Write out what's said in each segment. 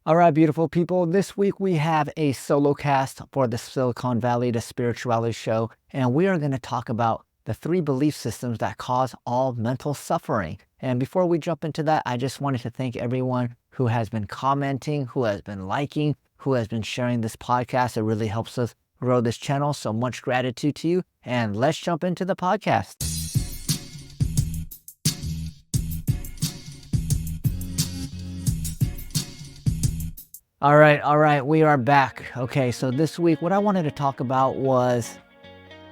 All right, beautiful people. This week we have a solo cast for the Silicon Valley, the Spirituality Show, and we are going to talk about the 3 belief systems that cause all mental suffering. And before we jump into that, I just wanted to thank everyone who has been commenting, who has been liking, who has been sharing this podcast. It really helps us grow this channel. So much gratitude to you. And let's jump into the podcast. All right, we are back. Okay, so this week, what I wanted to talk about was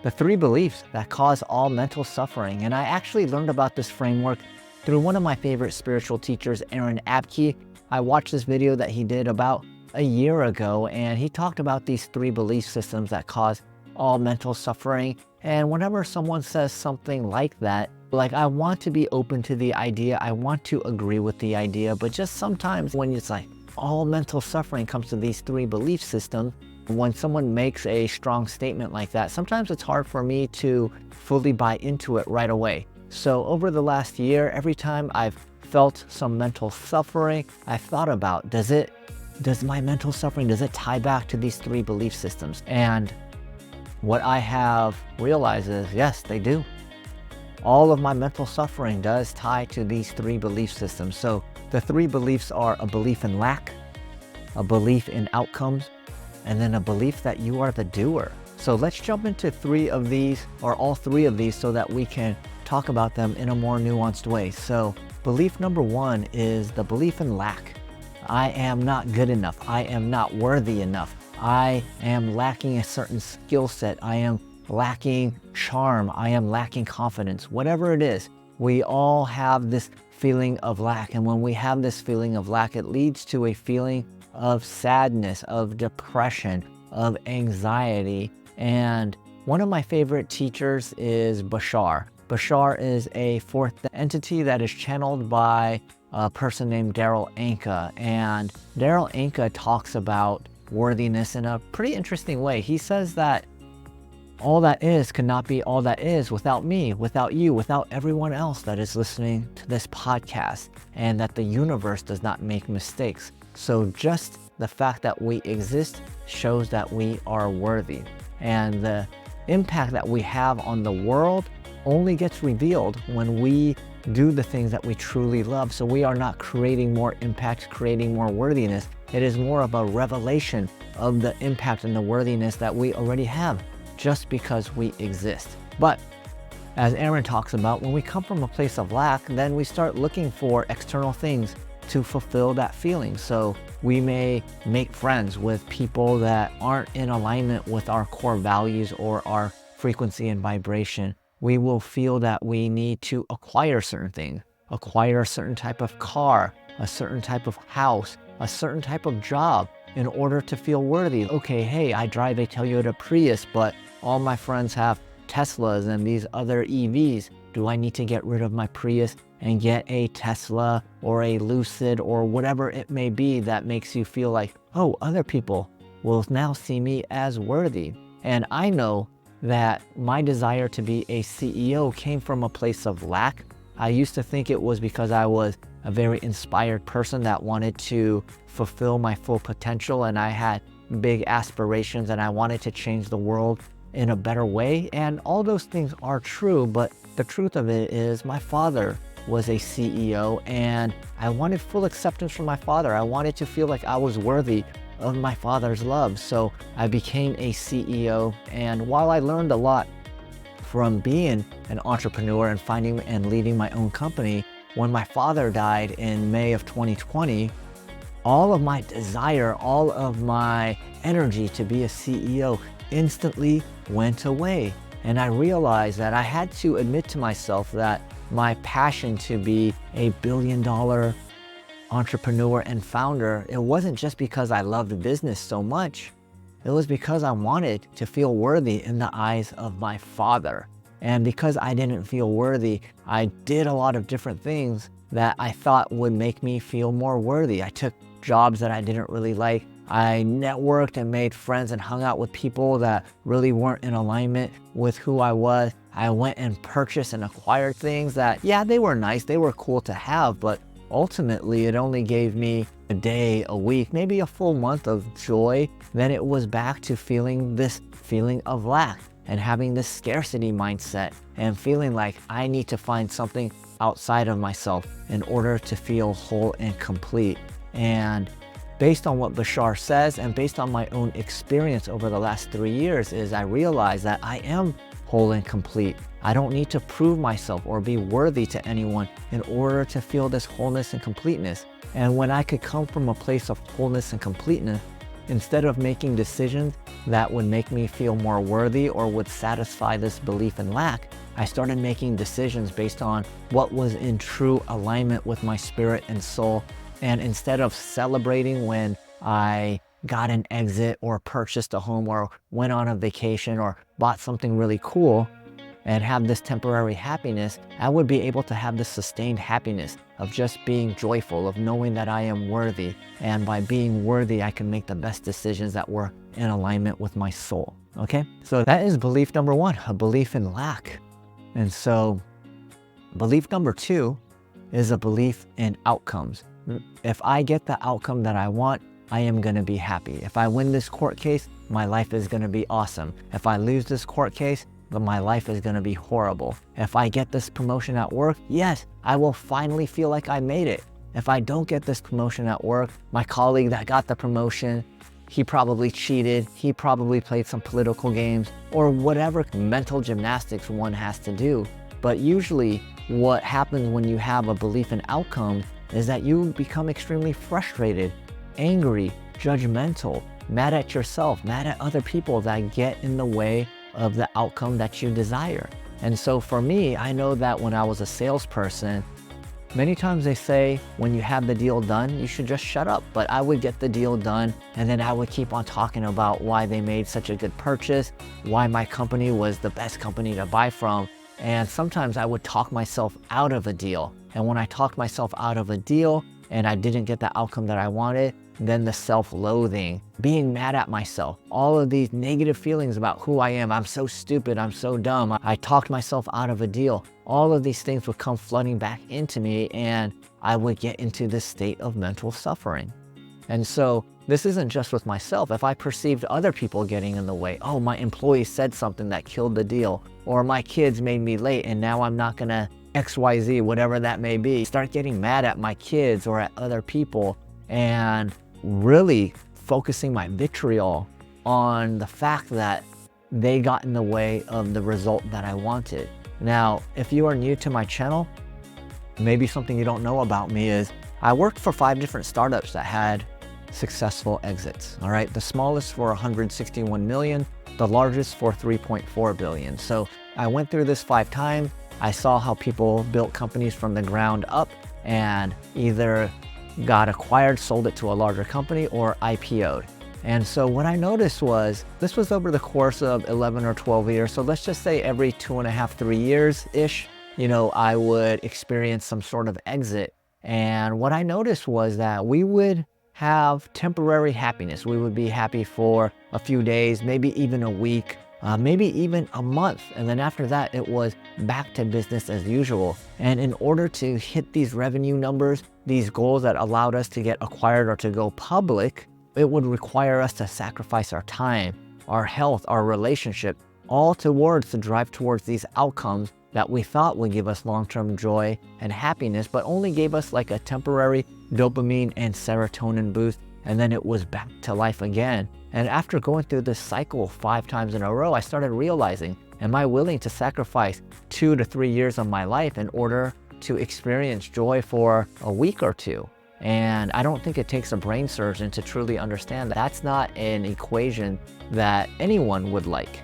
the 3 beliefs that cause all mental suffering. And I actually learned about this framework through one of my favorite spiritual teachers, Aaron Abke. I watched this video that he did about a year ago, and he talked about these 3 belief systems that cause all mental suffering. And whenever someone says something like that, like I want to be open to the idea, I want to agree with the idea, but just sometimes when it's like, all mental suffering comes to these 3 belief systems. When someone makes a strong statement like that, sometimes it's hard for me to fully buy into it right away. So over the last year, every time I've felt some mental suffering, I've thought about, does my mental suffering, does it tie back to these 3 belief systems? And what I have realized is, yes, they do. All of my mental suffering does tie to these 3 belief systems. So the 3 beliefs are a belief in lack, a belief in outcomes, and then a belief that you are the doer. So let's jump into 3 of these, or all 3 of these, so that we can talk about them in a more nuanced way. So belief number 1 is the belief in lack. I am not good enough. I am not worthy enough. I am lacking a certain skill set. I am lacking charm. I am lacking confidence. Whatever it is, we all have this feeling of lack. And when we have this feeling of lack, it leads to a feeling of sadness, of depression, of anxiety. And one of my favorite teachers is Bashar. Bashar is a 4th entity that is channeled by a person named Daryl Anka. And Daryl Anka talks about worthiness in a pretty interesting way. He says that all that is cannot be all that is without me, without you, without everyone else that is listening to this podcast, and that the universe does not make mistakes. So just the fact that we exist shows that we are worthy. And the impact that we have on the world only gets revealed when we do the things that we truly love. So we are not creating more impact, creating more worthiness. It is more of a revelation of the impact and the worthiness that we already have, just because we exist. But as Aaron talks about, when we come from a place of lack, then we start looking for external things to fulfill that feeling. So we may make friends with people that aren't in alignment with our core values or our frequency and vibration. We will feel that we need to acquire certain things, acquire a certain type of car, a certain type of house, a certain type of job in order to feel worthy. Okay, hey, I drive a Toyota Prius, but all my friends have Teslas and these other EVs. Do I need to get rid of my Prius and get a Tesla or a Lucid or whatever it may be that makes you feel like, oh, other people will now see me as worthy? And I know that my desire to be a CEO came from a place of lack. I used to think it was because I was a very inspired person that wanted to fulfill my full potential, and I had big aspirations and I wanted to change the world in a better way. And all those things are true, but the truth of it is my father was a CEO and I wanted full acceptance from my father. I wanted to feel like I was worthy of my father's love. So I became a CEO. And while I learned a lot from being an entrepreneur and finding and leading my own company, when my father died in May of 2020, all of my desire, all of my energy to be a CEO instantly went away. And I realized that I had to admit to myself that my passion to be a billion-dollar entrepreneur and founder, it wasn't just because I loved business so much. It was because I wanted to feel worthy in the eyes of my father. And because I didn't feel worthy, I did a lot of different things that I thought would make me feel more worthy. I took jobs that I didn't really like. I networked and made friends and hung out with people that really weren't in alignment with who I was. I went and purchased and acquired things that, yeah, they were nice, they were cool to have, but ultimately it only gave me a day, a week, maybe a full month of joy. Then it was back to feeling this feeling of lack and having this scarcity mindset and feeling like I need to find something outside of myself in order to feel whole and complete. And based on what Bashar says and based on my own experience over the last 3 years is I realized that I am whole and complete. I don't need to prove myself or be worthy to anyone in order to feel this wholeness and completeness. And when I could come from a place of wholeness and completeness, instead of making decisions that would make me feel more worthy or would satisfy this belief in lack, I started making decisions based on what was in true alignment with my spirit and soul. And instead of celebrating when I got an exit or purchased a home or went on a vacation or bought something really cool and have this temporary happiness, I would be able to have this sustained happiness of just being joyful, of knowing that I am worthy. And by being worthy, I can make the best decisions that were in alignment with my soul. Okay, so that is belief number one, a belief in lack. And so belief number two is a belief in outcomes. If I get the outcome that I want, I am going to be happy. If I win this court case, my life is going to be awesome. If I lose this court case, then my life is going to be horrible. If I get this promotion at work, yes, I will finally feel like I made it. If I don't get this promotion at work, my colleague that got the promotion, he probably cheated, he probably played some political games, or whatever mental gymnastics one has to do. But usually what happens when you have a belief in outcomes is that you become extremely frustrated, angry, judgmental, mad at yourself, mad at other people that get in the way of the outcome that you desire. And so for me, I know that when I was a salesperson, many times they say when you have the deal done, you should just shut up. But I would get the deal done and then I would keep on talking about why they made such a good purchase, why my company was the best company to buy from. And sometimes I would talk myself out of a deal. And when I talked myself out of a deal and I didn't get the outcome that I wanted, then the self-loathing, being mad at myself, all of these negative feelings about who I am. I'm so stupid, I'm so dumb. I talked myself out of a deal. All of these things would come flooding back into me and I would get into this state of mental suffering. And so this isn't just with myself. If I perceived other people getting in the way, oh, my employee said something that killed the deal, or my kids made me late and now I'm not gonna XYZ, whatever that may be. Start getting mad at my kids or at other people and really focusing my vitriol on the fact that they got in the way of the result that I wanted. Now, if you are new to my channel, maybe something you don't know about me is I worked for 5 different startups that had successful exits. All right, the smallest for 161 million, the largest for 3.4 billion. So I went through this 5 times. I saw how people built companies from the ground up and either got acquired, sold it to a larger company, or IPO'd. And so what I noticed was, this was over the course of 11 or 12 years. So let's just say every 2.5, 3 years-ish, I would experience some sort of exit. And what I noticed was that we would have temporary happiness. We would be happy for a few days, maybe even a week, maybe even a month. And then after that, it was back to business as usual. And in order to hit these revenue numbers, these goals that allowed us to get acquired or to go public, it would require us to sacrifice our time, our health, our relationship, all towards to drive towards these outcomes that we thought would give us long-term joy and happiness, but only gave us like a temporary dopamine and serotonin boost. And then it was back to life again. And after going through this cycle 5 times in a row, I started realizing, am I willing to sacrifice 2 to 3 years of my life in order to experience joy for a week or two? And I don't think it takes a brain surgeon to truly understand that that's not an equation that anyone would like.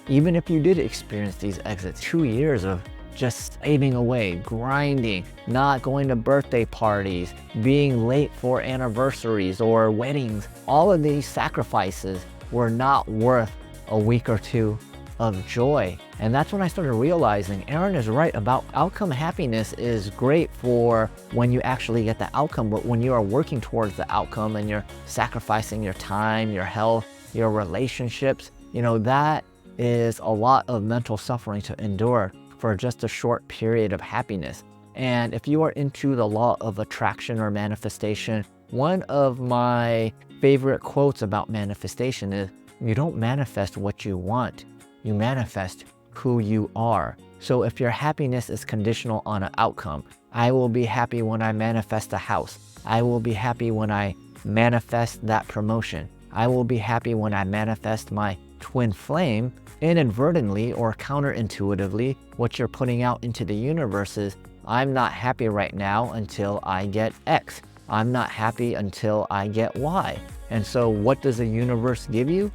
Even if you did experience these exits, 2 years of just slaving away, grinding, not going to birthday parties, being late for anniversaries or weddings, all of these sacrifices were not worth a week or two of joy. And that's when I started realizing Aaron is right about outcome happiness is great for when you actually get the outcome, but when you are working towards the outcome and you're sacrificing your time, your health, your relationships, that is a lot of mental suffering to endure for just a short period of happiness. And if you are into the law of attraction or manifestation, one of my favorite quotes about manifestation is, you don't manifest what you want, you manifest who you are. So if your happiness is conditional on an outcome, I will be happy when I manifest a house. I will be happy when I manifest that promotion. I will be happy when I manifest my twin flame. Inadvertently or counterintuitively, what you're putting out into the universe is, I'm not happy right now until I get X. I'm not happy until I get Y. And so what does the universe give you?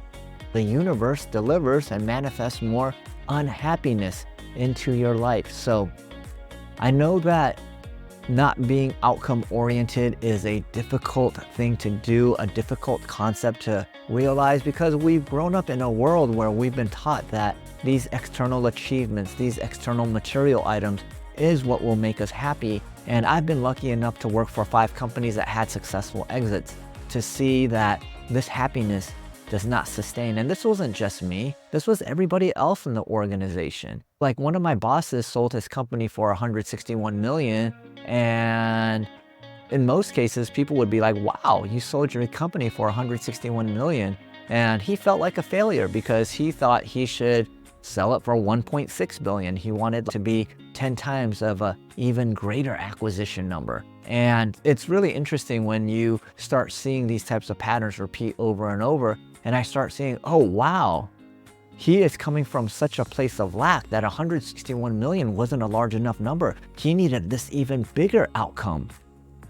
The universe delivers and manifests more unhappiness into your life. So I know that not being outcome oriented is a difficult thing to do, a difficult concept to realize, because we've grown up in a world where we've been taught that these external achievements, these external material items is what will make us happy. And I've been lucky enough to work for 5 companies that had successful exits to see that this happiness does not sustain. And this wasn't just me, this was everybody else in the organization. Like, one of my bosses sold his company for 161 million, and in most cases people would be like, wow, you sold your company for 161 million. And he felt like a failure because he thought he should sell it for 1.6 billion. He wanted to be 10 times of a even greater acquisition number. And it's really interesting when you start seeing these types of patterns repeat over and over. And I start seeing, oh wow, he is coming from such a place of lack that 161 million wasn't a large enough number. He needed this even bigger outcome,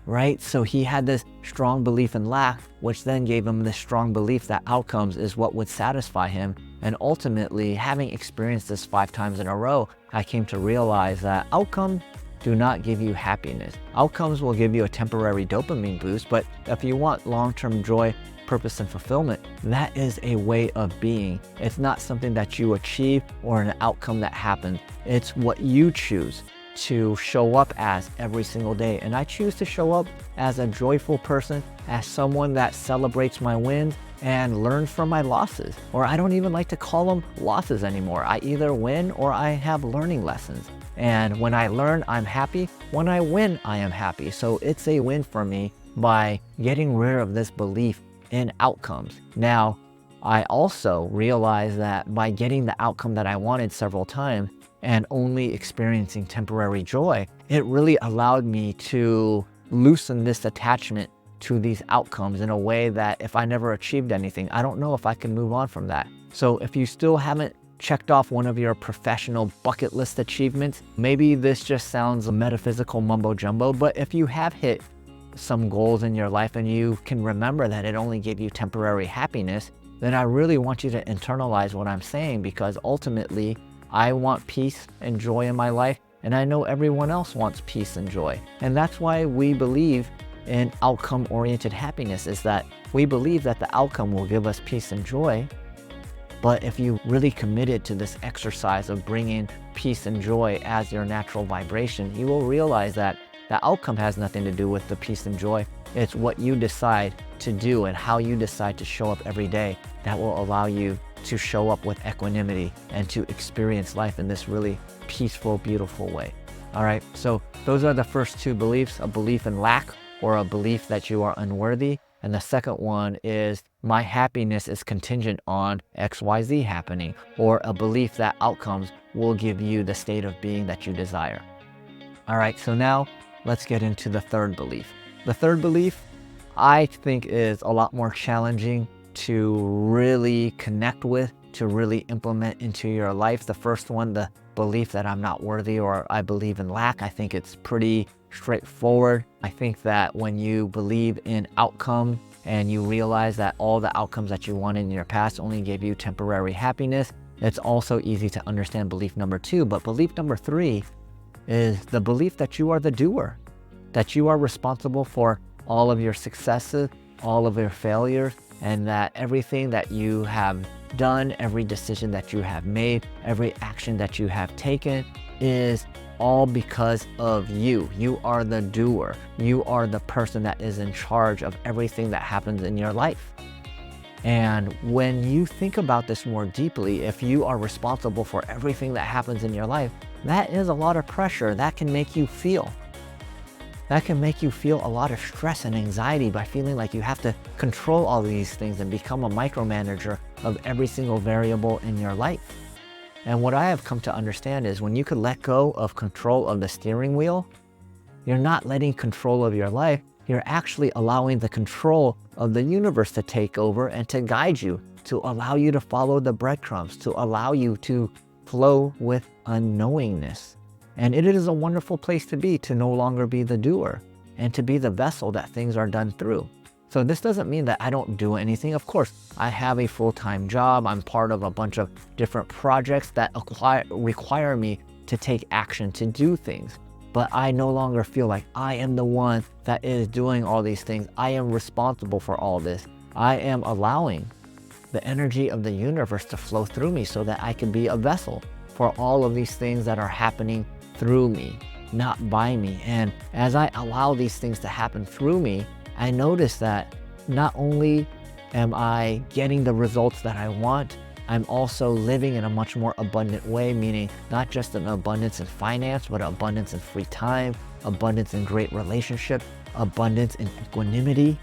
right? So he had this strong belief in lack, which then gave him this strong belief that outcomes is what would satisfy him. And ultimately, having experienced this 5 times in a row, I came to realize that outcomes do not give you happiness. Outcomes will give you a temporary dopamine boost, but if you want long-term joy, purpose, and fulfillment, that is a way of being. It's not something that you achieve or an outcome that happens. It's what you choose to show up as every single day. And I choose to show up as a joyful person, as someone that celebrates my wins and learns from my losses. Or I don't even like to call them losses anymore. I either win or I have learning lessons. And when I learn, I'm happy. When I win, I am happy. So it's a win for me by getting rid of this belief in outcomes. Now, I also realized that by getting the outcome that I wanted several times and only experiencing temporary joy, it really allowed me to loosen this attachment to these outcomes in a way that if I never achieved anything, I don't know if I can move on from that. So if you still haven't checked off one of your professional bucket list achievements, maybe this just sounds metaphysical mumbo jumbo, but if you have hit some goals in your life and you can remember that it only gave you temporary happiness, then I really want you to internalize what I'm saying, because ultimately I want peace and joy in my life, and I know everyone else wants peace and joy. And that's why we believe in outcome-oriented happiness, is that we believe that the outcome will give us peace and joy. But if you really committed to this exercise of bringing peace and joy as your natural vibration, you will realize that the outcome has nothing to do with the peace and joy. It's what you decide to do and how you decide to show up every day that will allow you to show up with equanimity and to experience life in this really peaceful, beautiful way. All right, so those are the first 2 beliefs: a belief in lack or a belief that you are unworthy. And the second one is, my happiness is contingent on XYZ happening, or a belief that outcomes will give you the state of being that you desire. All right, so now let's get into the third belief. The third belief, I think, is a lot more challenging to really connect with, to really implement into your life. The first one, the belief that I'm not worthy or I believe in lack, I think it's pretty straightforward. I think that when you believe in outcome and you realize that all the outcomes that you wanted in your past only gave you temporary happiness, it's also easy to understand belief number 2. But belief number 3 is the belief that you are the doer, that you are responsible for all of your successes, all of your failures, and that everything that you have done, every decision that you have made, every action that you have taken is all because of you. You are the doer. You are the person that is in charge of everything that happens in your life. And when you think about this more deeply, if you are responsible for everything that happens in your life, that is a lot of pressure. That can make you feel That can make you feel a lot of stress and anxiety by feeling like you have to control all these things and become a micromanager of every single variable in your life. And what I have come to understand is when you can let go of control of the steering wheel, you're not letting control of your life, you're actually allowing the control of the universe to take over and to guide you, to allow you to follow the breadcrumbs, to allow you to flow with unknowingness. And it is a wonderful place to be, to no longer be the doer and to be the vessel that things are done through. So this doesn't mean that I don't do anything. Of course, I have a full-time job. I'm part of a bunch of different projects that require me to take action to do things. But I no longer feel like I am the one that is doing all these things. I am responsible for all this. I am allowing the energy of the universe to flow through me so that I can be a vessel for all of these things that are happening through me, not by me. And as I allow these things to happen through me, I notice that not only am I getting the results that I want, I'm also living in a much more abundant way, meaning not just an abundance in finance, but abundance in free time, abundance in great relationship, abundance in equanimity.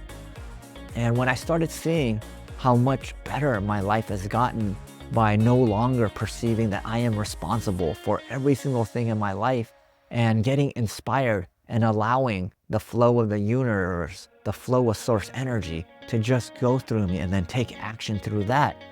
And when I started seeing how much better my life has gotten by no longer perceiving that I am responsible for every single thing in my life and getting inspired and allowing the flow of the universe, the flow of source energy to just go through me and then take action through that.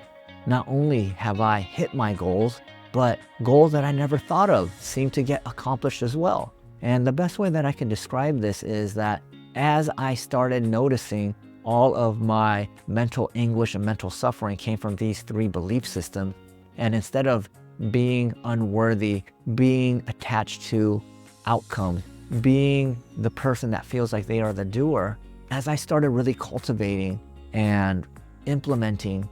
Not only have I hit my goals, but goals that I never thought of seem to get accomplished as well. And the best way that I can describe this is that as I started noticing all of my mental anguish and mental suffering came from these three belief systems, and instead of being unworthy, being attached to outcomes, being the person that feels like they are the doer, as I started really cultivating and implementing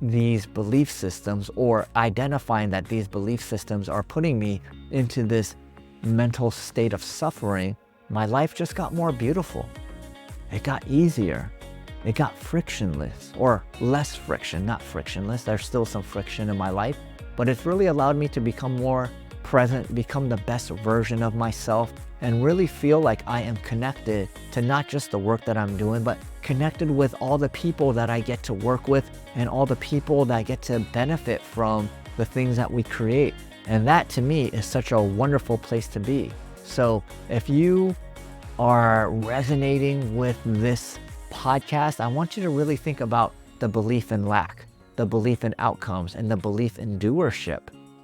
these belief systems, or identifying that these belief systems are putting me into this mental state of suffering, my life just got more beautiful. It got easier. It got frictionless, or less friction, not frictionless. There's still some friction in my life, but it's really allowed me to become more present, become the best version of myself, and really feel like I am connected to not just the work that I'm doing, but connected with all the people that I get to work with and all the people that get to benefit from the things that we create. And that to me is such a wonderful place to be. So if you are resonating with this podcast, I want you to really think about the belief in lack, the belief in outcomes, and the belief in doership.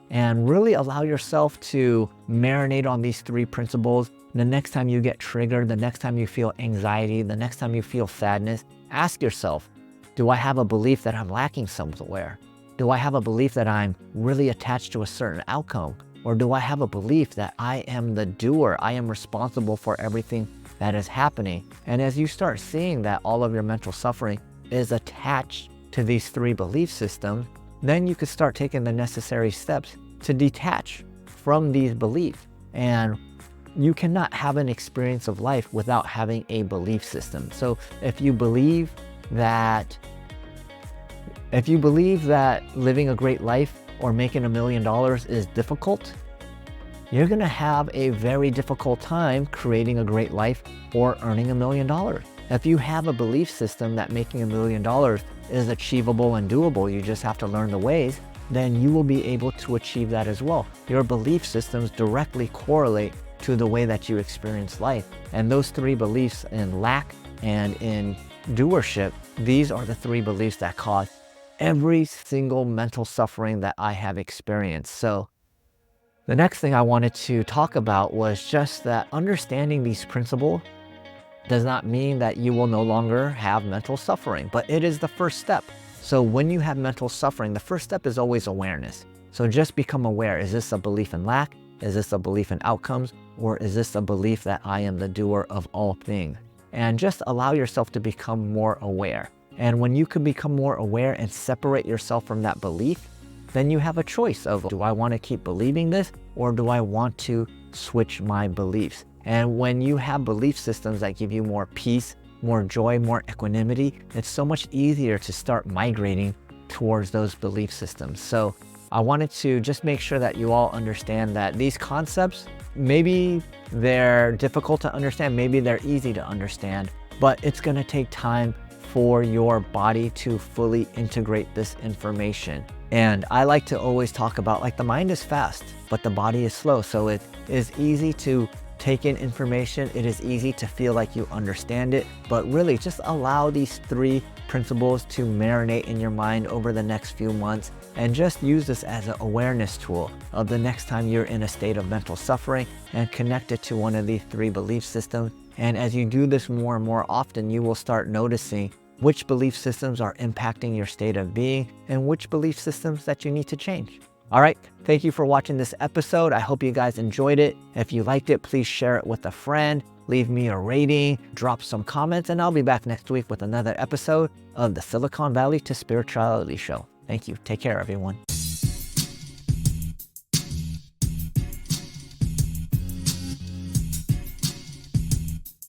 And really allow yourself to marinate on these three principles. The next time you get triggered, the next time you feel anxiety, the next time you feel sadness, ask yourself, do I have a belief that I'm lacking somewhere? Do I have a belief that I'm really attached to a certain outcome? Or do I have a belief that I am the doer? I am responsible for everything that is happening. And as you start seeing that all of your mental suffering is attached to these three belief systems, then you could start taking the necessary steps to detach from these beliefs. And you cannot have an experience of life without having a belief system. So if you believe that living a great life or making $1 million is difficult, you're gonna have a very difficult time creating a great life or earning $1 million. If you have a belief system that making $1 million is achievable and doable, you just have to learn the ways, then you will be able to achieve that as well. Your belief systems directly correlate to the way that you experience life. And those three beliefs in lack and in doership, these are the three beliefs that cause every single mental suffering that I have experienced. So the next thing I wanted to talk about was just that understanding these principles does not mean that you will no longer have mental suffering, but it is the first step. So when you have mental suffering, the first step is always awareness. So just become aware. Is this a belief in lack? Is this a belief in outcomes? Or is this a belief that I am the doer of all things? And just allow yourself to become more aware. And when you can become more aware and separate yourself from that belief, then you have a choice of, do I want to keep believing this, or do I want to switch my beliefs? And when you have belief systems that give you more peace, more joy, more equanimity, it's so much easier to start migrating towards those belief systems. So I wanted to just make sure that you all understand that these concepts maybe they're difficult to understand, maybe they're easy to understand, but it's gonna take time for your body to fully integrate this information. And I like to always talk about, like, the mind is fast, but the body is slow. So it is easy to take in information. It is easy to feel like you understand it, but really just allow these 3 principles to marinate in your mind over the next few months, and just use this as an awareness tool of the next time you're in a state of mental suffering, and connect it to one of these 3 belief systems. And as you do this more and more often, you will start noticing which belief systems are impacting your state of being and which belief systems that you need to change. All right, thank you for watching this episode. I hope you guys enjoyed it. If you liked it, please share it with a friend, leave me a rating, drop some comments, and I'll be back next week with another episode of the Silicon Valley to Spirituality Show. Thank you. Take care, everyone.